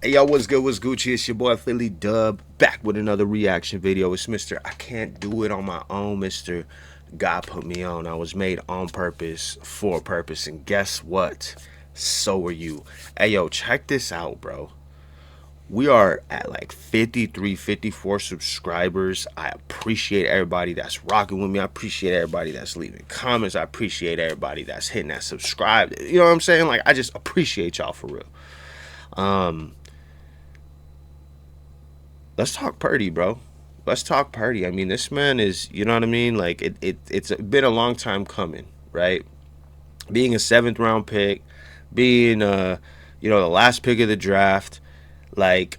Hey, yo, what's good? What's Gucci? It's your boy Phillidub, back with another reaction video. It's Mr. I can't do it on my own, Mr. God put me on. I was made on purpose, for a purpose, and guess what? So are you. Hey, yo, check this out, bro. We are at like 53, 54 subscribers. I appreciate everybody that's rocking with me. I appreciate everybody that's leaving comments. I appreciate everybody that's hitting that subscribe. You know what I'm saying? Like, I just appreciate y'all for real. Let's talk Purdy, bro. Let's talk Purdy. I mean, this man is, you know what I mean? Like, it's been a long time coming, right? Being a 7th round pick, being, the last pick of the draft, like,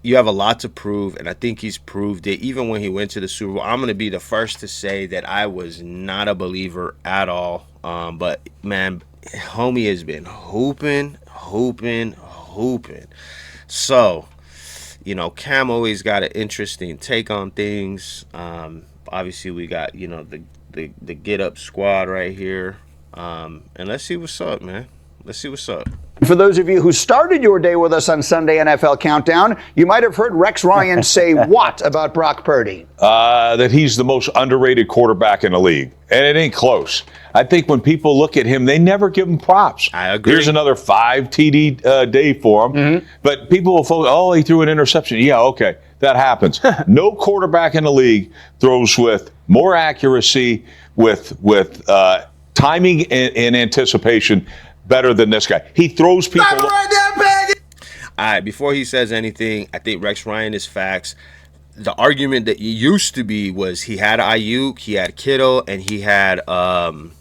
you have a lot to prove, and I think he's proved it. Even when he went to the Super Bowl, I'm going to be the first to say that I was not a believer at all. But, man, homie has been hooping. So, Cam always got an interesting take on things. Obviously, we got, the Get Up squad right here. And let's see what's up, man. Let's see what's up. For those of you who started your day with us on Sunday NFL Countdown, you might have heard Rex Ryan say what about Brock Purdy? That he's the most underrated quarterback in the league. And it ain't close. I think when people look at him, they never give him props. I agree. Here's another 5 TD day for him. Mm-hmm. But people will focus, oh, he threw an interception. Yeah, okay, that happens. No quarterback in the league throws with more accuracy, with timing and anticipation better than this guy. He throws people. All right, before he says anything, I think Rex Ryan is facts. The argument that used to be was he had Ayuk, he had Kittle, and he had Ayuk,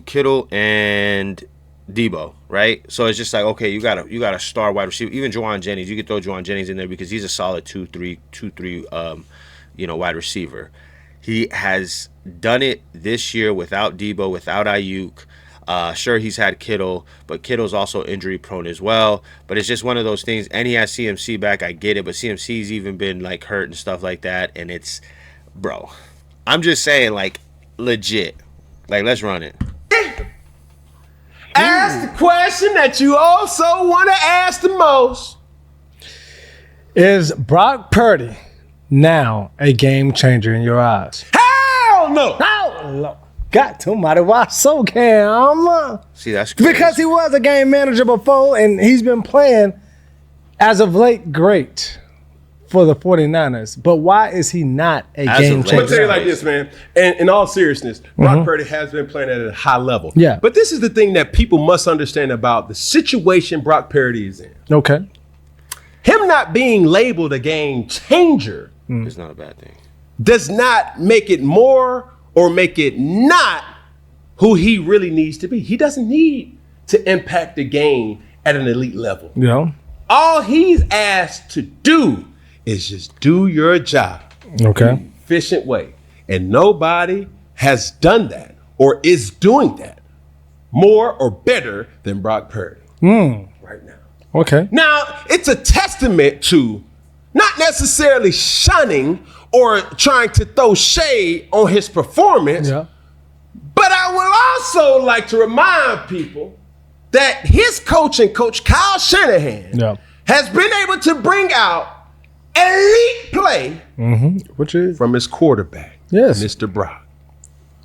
Kittle, and Debo, right? So it's just like, okay, you got a star wide receiver. Even Juwan Jennings, you could throw Juwan Jennings in there because he's a solid 2-3 wide receiver. He has done it this year without Debo, without Ayuk. Sure, he's had Kittle, but Kittle's also injury prone as well. But it's just one of those things. And he has CMC back. I get it, but CMC's even been like hurt and stuff like that. And it's, bro, I'm just saying, like, legit. Like, let's run it. Ask the question that you also want to ask the most. Is Brock Purdy now a game changer in your eyes? Hell no! No! Got to mighty why so, Cam? See, that's crazy. Because he was a game manager before, and he's been playing as of late great for the 49ers. But why is he not a game changer? I'm going to tell you like this, man. And in all seriousness, Brock Purdy has been playing at a high level. Yeah. But this is the thing that people must understand about the situation Brock Purdy is in. Okay. Him not being labeled a game changer is not a bad thing. Does not make it more or make it not who he really needs to be. He doesn't need to impact the game at an elite level. Yeah. All he's asked to do is just do your job. Okay. In an efficient way. And nobody has done that or is doing that more or better than Brock Purdy right now. Okay. Now, it's a testament to not necessarily shunning or trying to throw shade on his performance. Yeah. But I would also like to remind people that his coach, Kyle Shanahan, has been able to bring out elite play which is from his quarterback, yes, Mr. Brock.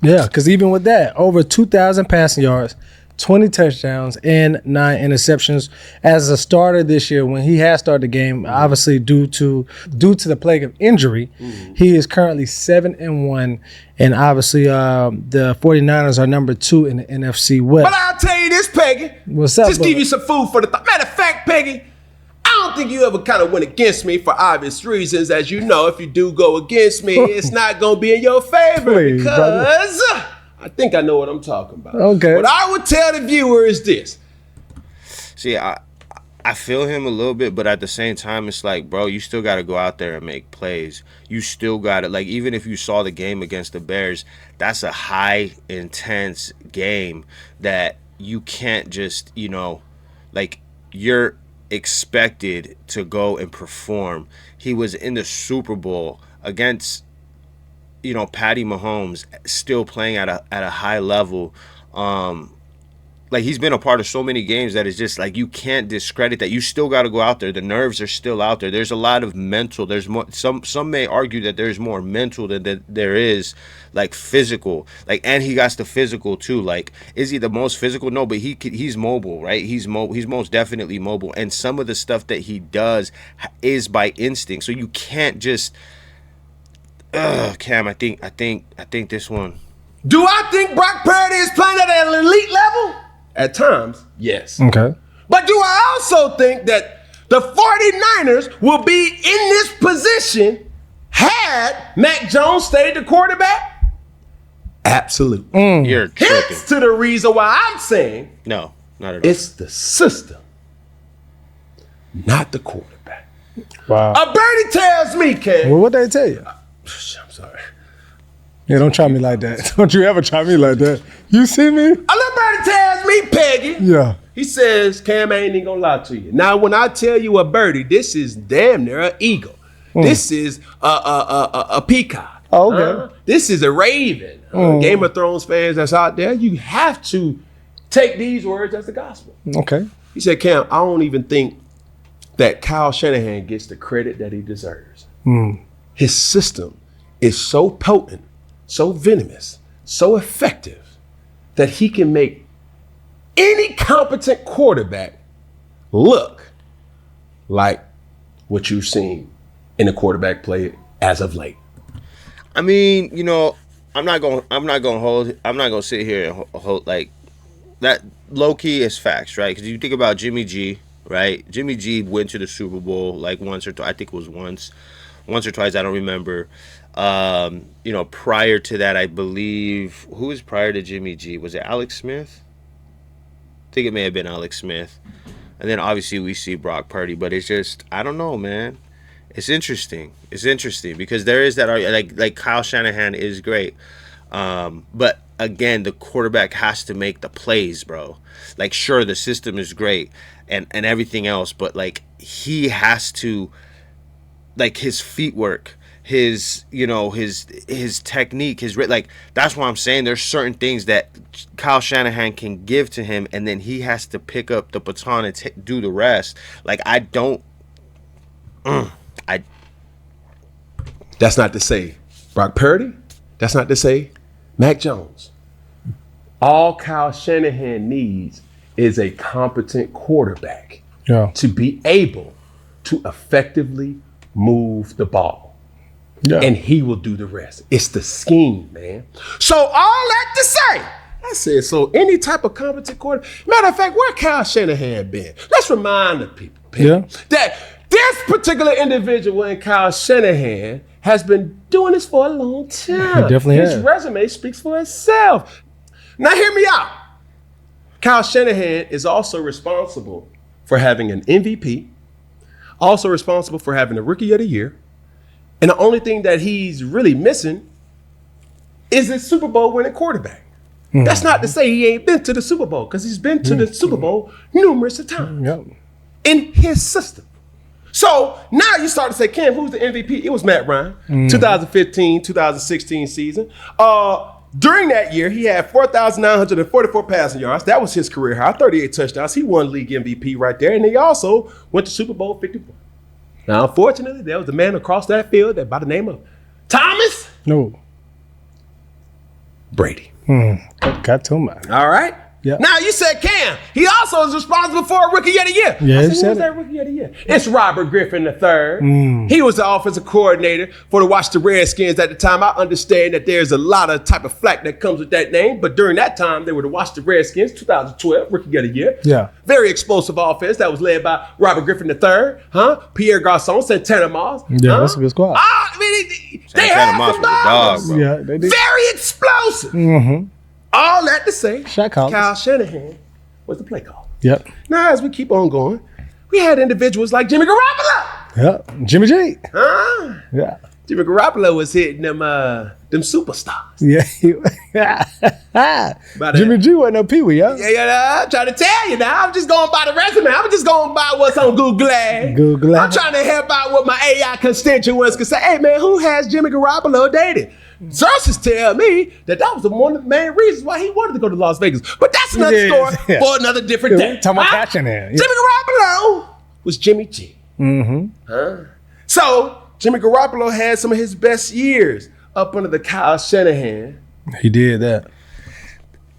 Yeah, because even with that, over 2,000 passing yards, 20 touchdowns, and 9 interceptions as a starter this year. When he has started the game, obviously due to the plague of injury, he is currently 7-1, and obviously the 49ers are number 2 in the NFC West. But I'll tell you this, Peggy. What's up, Just give you some food for the thought. Matter of fact, Peggy, I don't think you ever kind of went against me for obvious reasons. As you know, if you do go against me, it's not going to be in your favor. Please, because I think I know what I'm talking about. Okay. What I would tell the viewer is this. See, I feel him a little bit, but at the same time, it's like, bro, you still got to go out there and make plays. You still got to, like, even if you saw the game against the Bears, that's a high, intense game that you can't just, like, you're expected to go and perform. He was in the Super Bowl against, Patty Mahomes, still playing at a high level. like he's been a part of so many games that it's just like you can't discredit that. You still got to go out there. The nerves are still out there. There's a lot of mental. There's more. Some may argue that there's more mental than there is like physical. Like, and he got the physical too. Like, is he the most physical? No, but he's mobile, right? He's most definitely mobile. And some of the stuff that he does is by instinct. So you can't just. Cam, I think this one. Do I think Brock Purdy is playing at an elite level? At times, yes. Okay. But do I also think that the 49ers will be in this position had Mac Jones stayed the quarterback? Absolutely. You're tripping. Hence to the reason why I'm saying No, not at all. it's the system, not the quarterback. Wow. A birdie tells me, Ken. Well, what they tell you? I'm sorry. Yeah, don't try me like that. Don't you ever try me like that. You see me? A little birdie tells me, Peggy. Yeah. He says, Cam, I ain't even gonna lie to you. Now, when I tell you a birdie, this is damn near an eagle. This is a peacock. Oh, okay. This is a raven. Game of Thrones fans that's out there, you have to take these words as the gospel. Okay. He said, Cam, I don't even think that Kyle Shanahan gets the credit that he deserves. His system is so potent, so venomous, so effective that he can make any competent quarterback look like what you've seen in a quarterback play as of late. I mean, you know, I'm not gonna sit here and hold like that. Low key is facts, right? Because you think about Jimmy G, right? Jimmy G went to the Super Bowl like once or twice. I think it was once or twice. I don't remember. You know, prior to that, I believe, who was prior to Jimmy G? Was it Alex Smith? I think it may have been Alex Smith. And then obviously we see Brock Purdy, but it's just, I don't know, man. It's interesting. It's interesting because there is that, like Kyle Shanahan is great. But again, the quarterback has to make the plays, bro. Like, sure, the system is great and everything else, but like he has to, like his feet work, his technique, like that's why I'm saying there's certain things that Kyle Shanahan can give to him, and then he has to pick up the baton and do the rest. Like That's not to say Brock Purdy. That's not to say Mac Jones. All Kyle Shanahan needs is a competent quarterback to be able to effectively move the ball. Yeah. And he will do the rest. It's the scheme, man. So all that to say, I said, so any type of competent quarterback. Matter of fact, where Kyle Shanahan been? Let's remind the people that this particular individual in Kyle Shanahan has been doing this for a long time. He definitely His has. resume speaks for itself. Now hear me out. Kyle Shanahan is also responsible for having an MVP, also responsible for having a Rookie of the Year, and the only thing that he's really missing is a Super Bowl winning quarterback. That's not to say he ain't been to the Super Bowl, because he's been to the Super Bowl numerous of times in his system. So now you start to say, Ken, who's the MVP? It was Matt Ryan, 2015, 2016 season. During that year, he had 4,944 passing yards. That was his career high, 38 touchdowns. He won league MVP right there. And he also went to Super Bowl 54. Now, unfortunately, there was a man across that field that by the name of Thomas Brady. Got too much. All right? Yeah. Now, you said Cam. He also is responsible for a Rookie of the Year. Yeah, I he said, said who's that Rookie of the Year? It's Robert Griffin III. He was the offensive coordinator for the Washington Redskins at the time. I understand that there's a lot of type of flack that comes with that name, but during that time, they were the Washington Redskins, 2012, Rookie of the Year. Yeah. Very explosive offense that was led by Robert Griffin III, Pierre Garcon, Santana Moss. Yeah, that's a good squad. I mean, they Santana had Moss some was a dog, dogs. bro. Yeah, they did. Very explosive. All that to say, Shot callers. Kyle Shanahan was the play call. Yep. Now, as we keep on going, we had individuals like Jimmy Garoppolo. Yep. Jimmy G. Huh? Yeah. Jimmy Garoppolo was hitting them superstars. Yeah. But, Jimmy G wasn't no peewee, I'm trying to tell you now. I'm just going by the resume. I'm just going by what's on Google. Google. I'm trying to help out what my AI constituents can say. Hey, man, who has Jimmy Garoppolo dated? Sources tell me that was one of the main reasons why he wanted to go to Las Vegas. But that's another story for another different day. Talking about catching there. Yeah. Jimmy Garoppolo was Jimmy G. So Jimmy Garoppolo had some of his best years up under the Kyle Shanahan. He did that.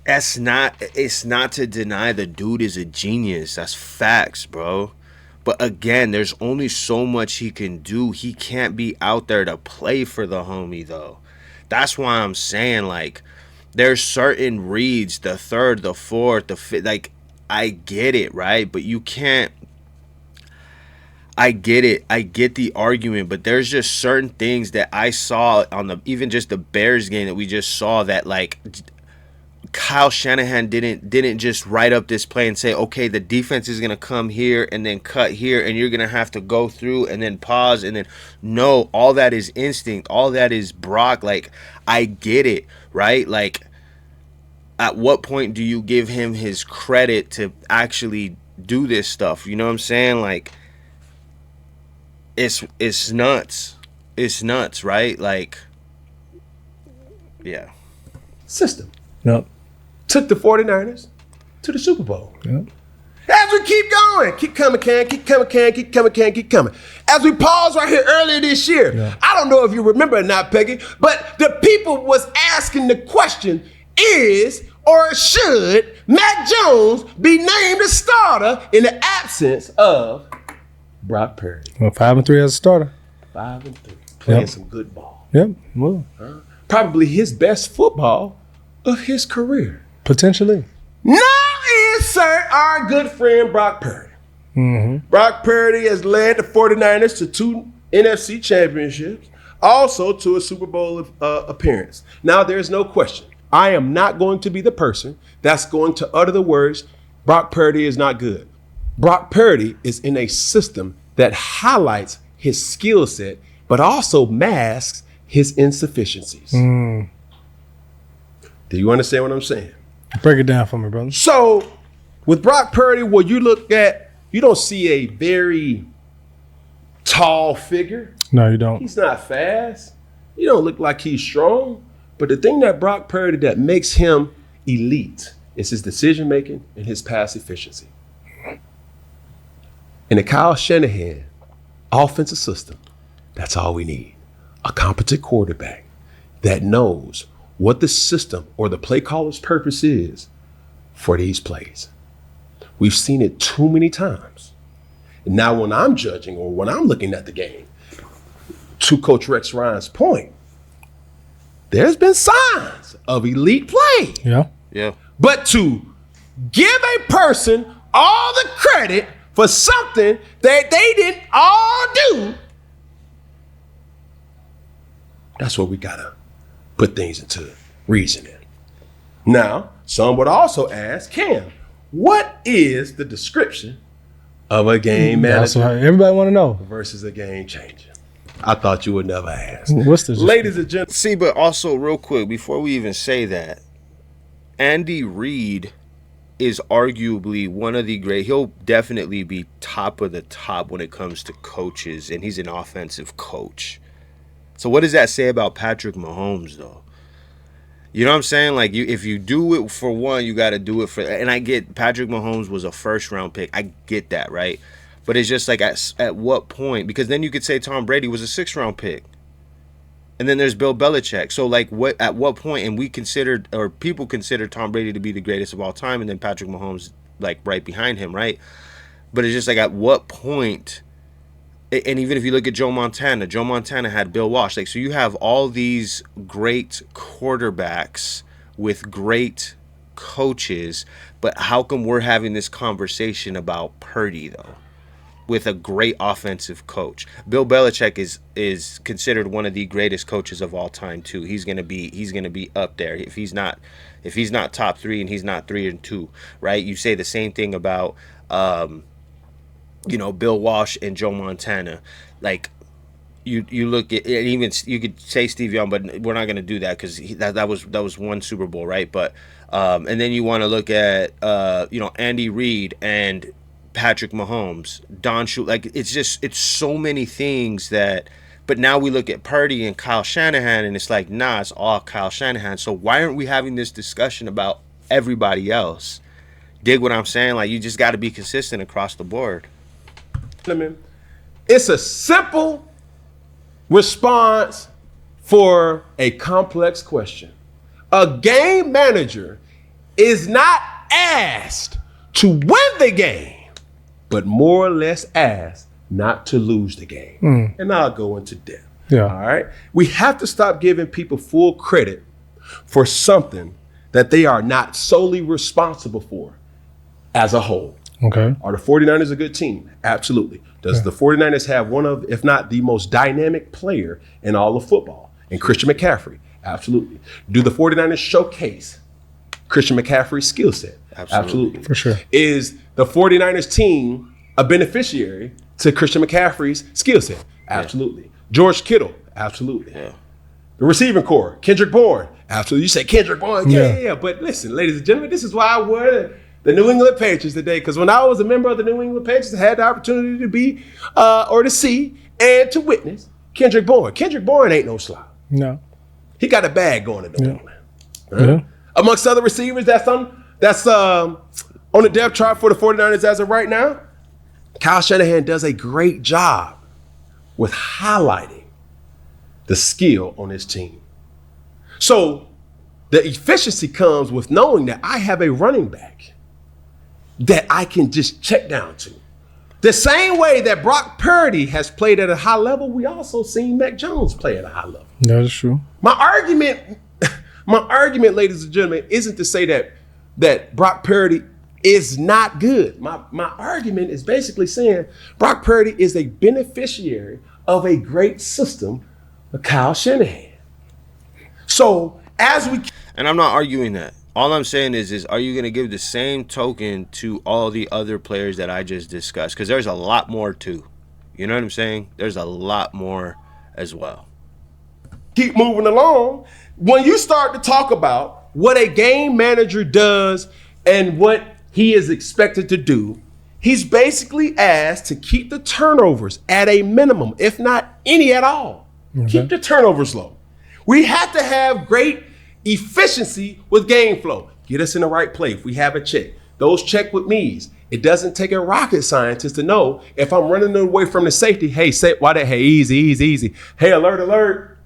It's not to deny the dude is a genius. That's facts, bro. But again, there's only so much he can do. He can't be out there to play for the homie, though. That's why I'm saying, like, there's certain reads, the third, the fourth, the fifth. Like, I get it, right? But you can't. I get it. I get the argument, but there's just certain things that I saw on even just the Bears game that we just saw that, like, Kyle Shanahan didn't just write up this play and say, okay, the defense is going to come here and then cut here and you're going to have to go through and then pause and then no, all that is instinct. All that is Brock. Like, I get it, right? Like, at what point do you give him his credit to actually do this stuff? You know what I'm saying? Like, it's nuts. It's nuts, right? Like, yeah. System. Yep. Took the 49ers to the Super Bowl. Yep. As we keep going, keep coming, keep coming. As we pause right here earlier this year, I don't know if you remember or not, Peggy, but the people was asking the question, is or should Mac Jones be named a starter in the absence of Brock Purdy? Well, 5-3 as a starter. 5-3, playing Yep. some good ball. Yep. Well, Probably his best football of his career. potentially. Now insert our good friend Brock Purdy. Brock Purdy has led the 49ers to 2 NFC championships, also to a Super Bowl appearance. Now, there's no question. I am not going to be the person that's going to utter the words, Brock Purdy is not good. Brock Purdy is in a system that highlights his skill set, but also masks his insufficiencies. Do you understand what I'm saying? Break it down for me, brother. So, with Brock Purdy, what you look at, you don't see a very tall figure. No, you don't. He's not fast. He don't look like he's strong. But the thing that Brock Purdy that makes him elite is his decision making and his pass efficiency. In the Kyle Shanahan offensive system, that's all we need. A competent quarterback that knows what the system or the play caller's purpose is for these plays. We've seen it too many times. And now when I'm judging or when I'm looking at the game, to Coach Rex Ryan's point, there's been signs of elite play. Yeah. Yeah. But to give a person all the credit for something that they didn't all do, that's where we gotta put things into reasoning. Now, some would also ask, Cam, what is the description of a game That's manager what everybody want to know. versus a game changer? I thought you would never ask. What's the Ladies and gentlemen, See, but also real quick, before we even say that, Andy Reid is arguably one of the great. He'll definitely be top of the top when it comes to coaches, and he's an offensive coach. So what does that say about Patrick Mahomes, though? You know what I'm saying? Like, if you do it for one, you got to do it for. And I get Patrick Mahomes was a first-round pick. I get that, right? But it's just like at what point? Because then you could say Tom Brady was a 6th-round pick. And then there's Bill Belichick. So, like, at what point? And we considered, or people consider Tom Brady to be the greatest of all time, and then Patrick Mahomes, like, right behind him, right? But it's just like, at what point? And even if you look at Joe Montana had Bill Walsh. Like, so you have all these great quarterbacks with great coaches, but how come we're having this conversation about Purdy, though? With a great offensive coach. Bill Belichick is considered one of the greatest coaches of all time too. He's gonna be up there. If he's not top 3 and he's not 3 and 2, right? You say the same thing about Bill Walsh and Joe Montana. Like, you look at, and even you could say Steve Young, but we're not gonna do that because that was one Super Bowl, right? But and then you want to look at Andy Reid and Patrick Mahomes, Don Shula. Like, it's so many things that But now we look at Purdy and Kyle Shanahan, and it's like, nah, it's all Kyle Shanahan. So why aren't we having this discussion about everybody else? Dig what I'm saying? Like, you just got to be consistent across the board. It's a simple response for a complex question. A game manager is not asked to win the game, but more or less asked not to lose the game. And I'll go into depth. Yeah. All right. We have to stop giving people full credit for something that they are not solely responsible for as a whole. Okay. Are the 49ers a good team? Absolutely. Does the 49ers have one of, if not the most dynamic player in all of football? And Christian McCaffrey? Absolutely. Do the 49ers showcase Christian McCaffrey's skill set? Absolutely. For sure. Is the 49ers team a beneficiary to Christian McCaffrey's skill set? Absolutely. George Kittle? Absolutely. Yeah. The receiving core, Kendrick Bourne? Absolutely. You say Kendrick Bourne? Yeah. But listen, ladies and gentlemen, this is why I wore the New England Patriots today, because when I was a member of the New England Patriots, I had the opportunity to be, or to see, and to witness Kendrick Bourne. Kendrick Bourne ain't no slob. No. He got a bag going to New England. Yeah. Amongst other receivers that's on the depth chart for the 49ers as of right now, Kyle Shanahan does a great job with highlighting the skill on his team. So the efficiency comes with knowing that I have a running back that I can just check down to. The same way that Brock Purdy has played at a high level, we also seen Mac Jones play at a high level. That is true. My argument, ladies and gentlemen, isn't to say that Brock Purdy is not good. My argument is basically saying Brock Purdy is a beneficiary of a great system of Kyle Shanahan. So And I'm not arguing that. All I'm saying is are you going to give the same token to all the other players that I just discussed? Because there's a lot more too. You know what I'm saying? There's a lot more as well. keep moving along, when you start to talk about what a game manager does and what he is expected to do, he's basically asked to keep the turnovers at a minimum, if not any at all. Keep the turnovers low. We have to have great efficiency with game flow. Get us in the right play. If we have a check, those check with me's. It doesn't take a rocket scientist to know if I'm running away from the safety. Hey, easy. Hey, alert.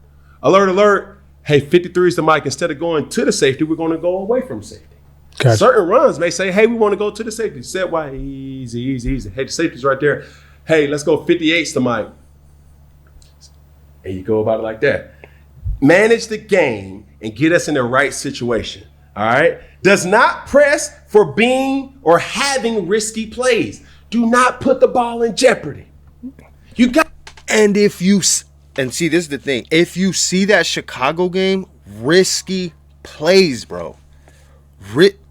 Hey, 53 is the mic. Instead of going to the safety, we're going to go away from safety. Gotcha. Certain runs may say, hey, we want to go to the safety. Set wide, easy. Hey, the safety's right there. Hey, let's go 58's the mic. And you go about it like that. Manage the game and get us in the right situation. All right? Does not press for being or having risky plays. Do not put the ball in jeopardy. You got. And if you see, this is the thing. If you see that Chicago game, risky plays, bro.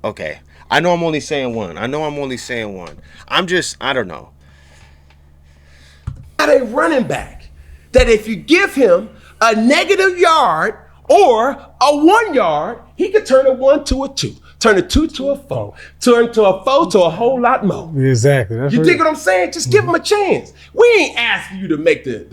Okay. I know I'm only saying one. I don't know. Got a running back that if you give him a negative yard or a 1 yard, he could turn a 1 to a 2, turn a 2 to a 4, turn to a 4 to a whole lot more. Exactly. You dig what I'm saying? Just give him a chance. We ain't asking you to make the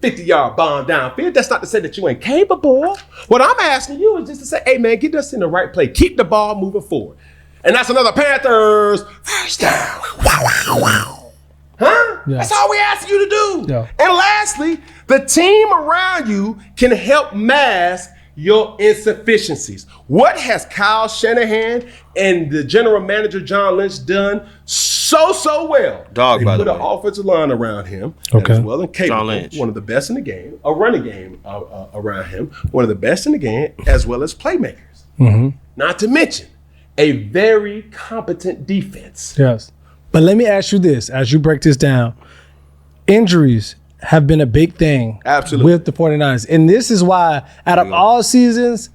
50-yard bomb downfield. That's not to say that you ain't capable. What I'm asking you is just to say, hey, man, get us in the right play. Keep the ball moving forward. And that's another Panthers first down. Wow. Huh? Yeah. That's all we ask you to do. Yeah. And lastly, the team around you can help mask your insufficiencies. What has Kyle Shanahan and the general manager John Lynch done so well? They put an offensive line around him, as well and capable, one of the best in the game, a running game around him, one of the best in the game, as well as playmakers. Mm-hmm. Not to mention a very competent defense. Yes. But let me ask you this, as you break this down, injuries have been a big thing with the 49ers. And this is why, out of all seasons,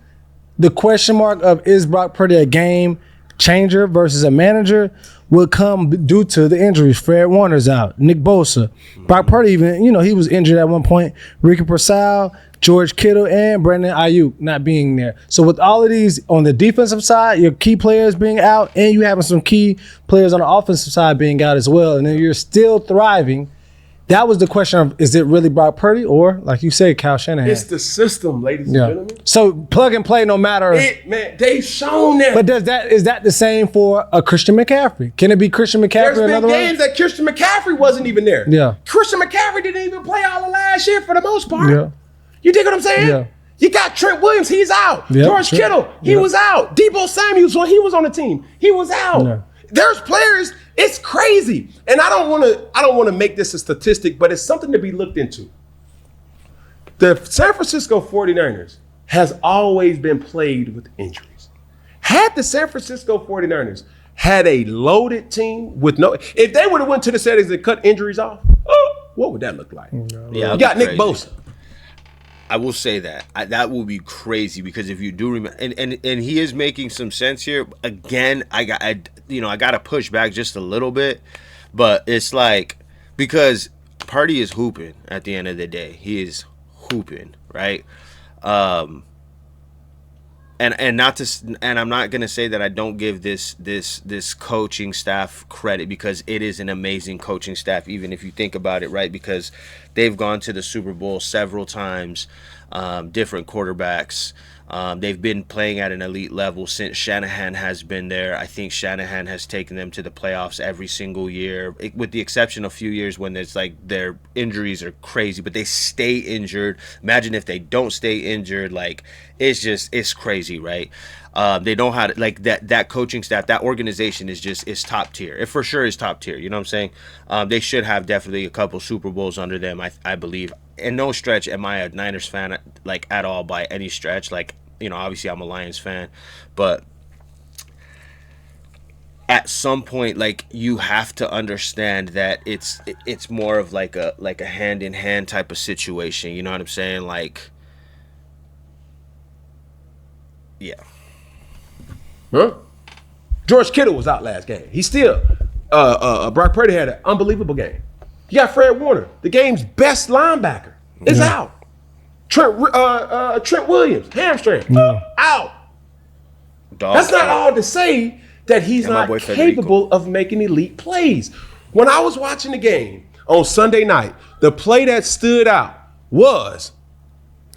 the question mark of is Brock Purdy a game changer versus a manager will come due to the injuries. Fred Warner's out, Nick Bosa. Brock Purdy even, he was injured at one point. Ricky Pearsall, George Kittle, and Brandon Ayuk not being there. So with all of these on the defensive side, your key players being out, and you having some key players on the offensive side being out as well, and then you're still thriving, that was the question of, is it really Brock Purdy or, like you say, Kyle Shanahan? It's the system, ladies and gentlemen. So plug and play no matter. Man, they've shown that. But is that the same for a Christian McCaffrey? Can it be Christian McCaffrey? There's been games that Christian McCaffrey wasn't even there. Yeah. Christian McCaffrey didn't even play all of last year for the most part. Yeah. You dig what I'm saying? Yeah. You got Trent Williams, he's out. Yep, George Kittle, he was out. Debo Samuels, when he was on the team, he was out. Yeah. There's players, it's crazy. And I don't want to make this a statistic, but it's something to be looked into. The San Francisco 49ers has always been plagued with injuries. Had the San Francisco 49ers had a loaded team with if they would have went to the settings and cut injuries off, what would that look like? Yeah, you got Nick Bosa. I will say that that will be crazy, because if you do remember, and he is making some sense here. Again, I got to push back just a little bit, but it's like, because Purdy is hooping at the end of the day. He is hooping, right? And I'm not gonna say that I don't give this coaching staff credit, because it is an amazing coaching staff, even if you think about it, right? Because they've gone to the Super Bowl several times, different quarterbacks. They've been playing at an elite level since Shanahan has been there. I think Shanahan has taken them to the playoffs every single year, with the exception of a few years when it's like their injuries are crazy, but they stay injured. Imagine if they don't stay injured. Like, it's crazy, right? They know how to, like, that coaching staff, that organization is top tier. It for sure is top tier. You know what I'm saying? They should have definitely a couple Super Bowls under them, I believe. In no stretch am I a Niners fan, like, at all, by any stretch. Like, obviously I'm a Lions fan, but at some point, like, you have to understand that it's more of like a hand in hand type of situation. You know what I'm saying? Like, yeah. Huh? George Kittle was out last game. He still, Brock Purdy had an unbelievable game. You got Fred Warner, the game's best linebacker, is out. Trent Williams, hamstring, out. That's not all to say that he's not capable of making elite plays. When I was watching the game on Sunday night, the play that stood out was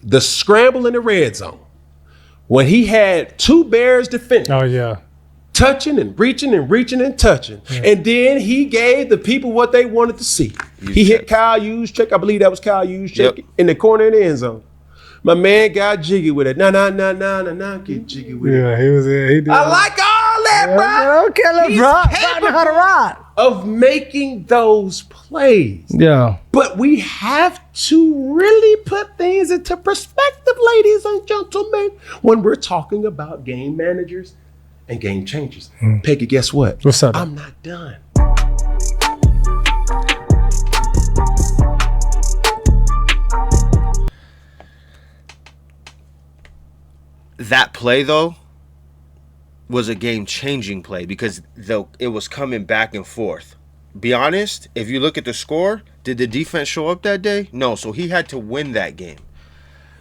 the scramble in the red zone, when he had two Bears defenders. Oh, yeah. Touching and reaching and touching. Yeah. And then he gave the people what they wanted to see. He hit Kyle Juszczyk. I believe that was Kyle Juszczyk in the corner of the end zone. My man got jiggy with it. Nah, get jiggy with it. Yeah, he was there. He did. I like all that, bro. Okay, let's rock. How to rock. Of making those plays. Yeah. But we have to really put things into perspective, ladies and gentlemen, when we're talking about game managers and game changers. Peggy, guess what? What's up? I'm not done. That play, though, was a game-changing play, because it was coming back and forth. Be honest, if you look at the score, did the defense show up that day? No, so he had to win that game.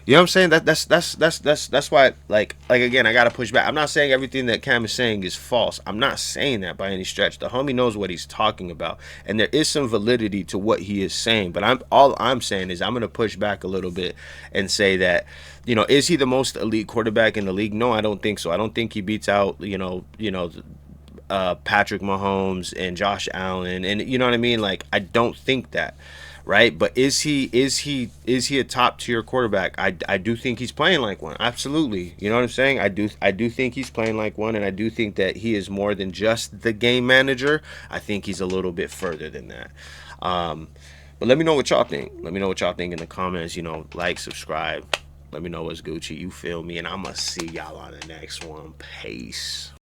You know what I'm saying? That's why, like again, I gotta push back. I'm not saying everything that Cam is saying is false. I'm not saying that by any stretch. The homie knows what he's talking about, and there is some validity to what he is saying. But all I'm saying is I'm gonna push back a little bit and say that, is he the most elite quarterback in the league? No, I don't think so. I don't think he beats out Patrick Mahomes and Josh Allen, and you know what I mean. Like, I don't think that. Right, but is he a top tier quarterback? I do think he's playing like one. Absolutely, you know what I'm saying. I do think he's playing like one, and I do think that he is more than just the game manager. I think he's a little bit further than that. But let me know what y'all think. Let me know what y'all think in the comments. Like, subscribe. Let me know what's Gucci. You feel me? And I'm gonna see y'all on the next one. Peace.